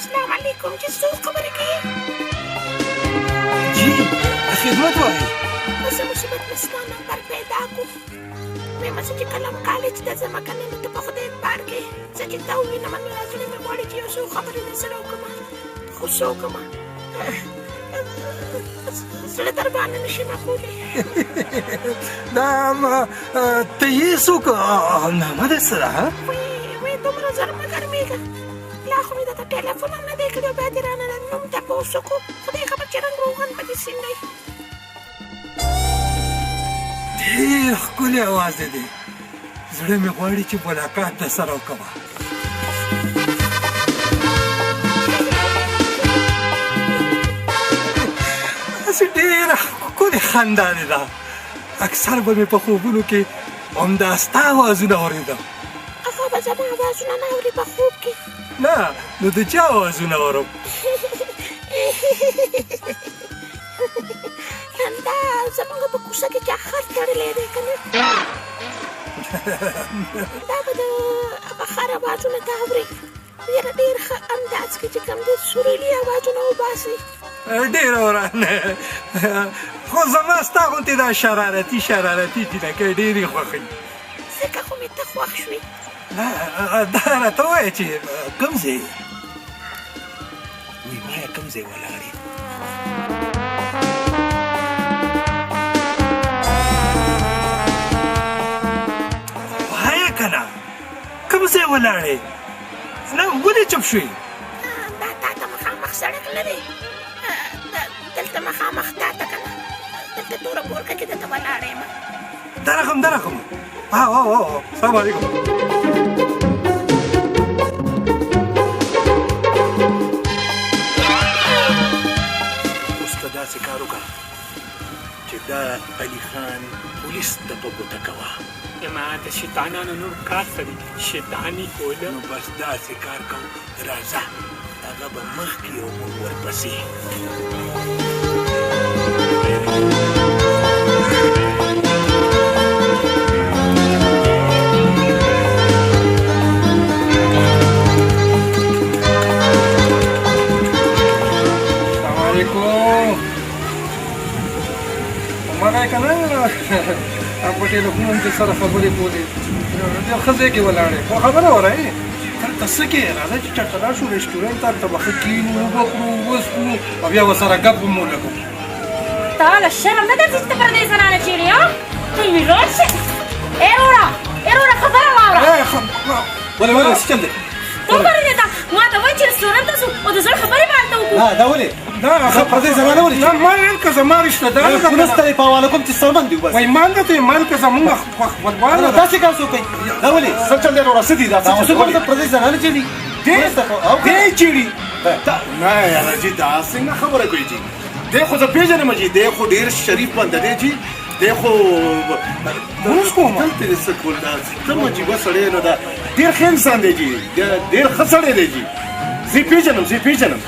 السلام علیکم چې څوک خبرې کوي؟ جی خدمت وایي. بس مصیبت مې ستا نمبر پیدا کړو. وایم زه چې کله کالج ته ځم کنه نو ته په خدای اعتبار کې زه چې تا ووینم نو زړه مې غواړي چې یو څو خبرې درسره وکړم، خو څه وکړم زړه در باندې نشم کولی. دا ته یې څوک نامه دې څه ده؟ وایي دومره زر مه ګرمېږه، لا خو مې درته ټلیفون هم نه دی کړی او بیا دې رانه نوم تپوس وکړو. خدای خبر چې رنګ روغن به دې سیم دی. ډېر ښکلی اواز دی، زړه مې غواړي چې ملاقات درسره وکړم. داسې ډېره ښکلې خندا دې ده. اکثر به مې په خوبونو کې همدا ستا اوازونه اورېدم. هغه به زما اوازونه نه اوري په خوب کې؟ نه، نو د چا اوازونه اورم؟ دا زموږ په کوڅه کې چا خر تړلی دی که نه؟ دا به د هغه خر اوازونه ته اوري. یاره ډېر ښه انداز کې چې کوم دی سرویلي اوازونه وباسي. ډېر وران، خو زما ستا غوندې دا شرارتي جینکۍ ډېرې خوښوي. ځکه خو مې ته خوښ شوې. دا راته ووایه چې کوم ځای وایي، وایه کوم ځای ولاړې؟ وایه که نه کوم ځای ولاړې؟ نه ولې چوپ شوې؟ دا تا ته مخامخ سړک نه دی، دلته مخامخ تا ته که نه دلته توره پورکه کې دلته ولاړه یم. درغم سلام علیکم. اوس ته داسې کار وکړه چې دا علي خان پولیس ته په ګوته کوه. ما د شیطانانو نور کار څه دی؟ شیطاني کوله. نو بس داسې کار کوو، راځه هغه به مخکې او موږ ورپسې. مګای که نه په ټلیفون کې سره خبرې کولې، ډېر ښه ځای کې ولاړې. خو خبره وایې دلته څه کې راځه چې چېرته لاړ شو رسټورنټ ته، هلته به ښه کښېنو، اوبه خورو، وڅښو او بیا ورسره ګپ هم ولګو. تا له شرم نه درځي چې ته پردۍ زنانه چېړې ها؟ ته یې وروړ شې. ای وروړه خبره واوره. ولې څه چل دی؟ ته وګوره دې ته ما ته وایي چې رسټورنټ ته ځو او د زړه خبرې به هلته وکړو. دا ولې؟ پردۍ زنانه ولې؟ نه ما ویل که زما رشته دار ده پولیس ته یې په حواله کوم چې سلمان دی وباسي. وایي مال نه ته یې مال که زمونږ خپلوان ده. داسې کار څوک کوي؟ دا ولې څه چل دی وروره؟ څه دي دا څه څوک پردۍ زنانه چېړي؟ دی چېړي؟ نه یاره جي دا څنګه خبره کوي جي؟ دی خو زه پېژنم جي، دی خو ډېر شریف بنده دی جي، دی خو لمونځ کوم. دلته دې څه کول دا کوم عجیبه سړی نه ده، ډېر ښه انسان دی جي، ډېر ښه سړی دی جي. زه یې پېژنم ته یې پېژنې؟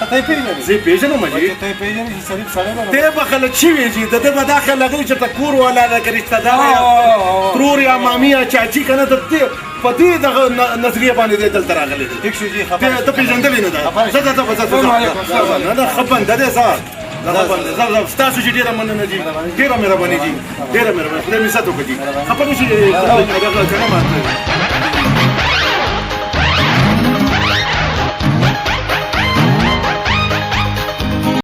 زه یې پېژنم جي. ته یې پېژنې چې شریف سړی به دی به خلک شوي جي، د ده به دا خیال لګوي چې ته کور والا ده که رشته دار یا ترور یا مامي یا چاچي که نه، د دې په دې دغه نظریه باندې دی دلته راغلی دی. ټیک شو جي، خبره ته پېژندلې نه ده. زه نه ښه بنده دی زه ستاسو چې ډېره مننه جي، ډېره مهرباني جي، ډېره مهرباني. خدای مې عزت وکړي جي. خفه نه شي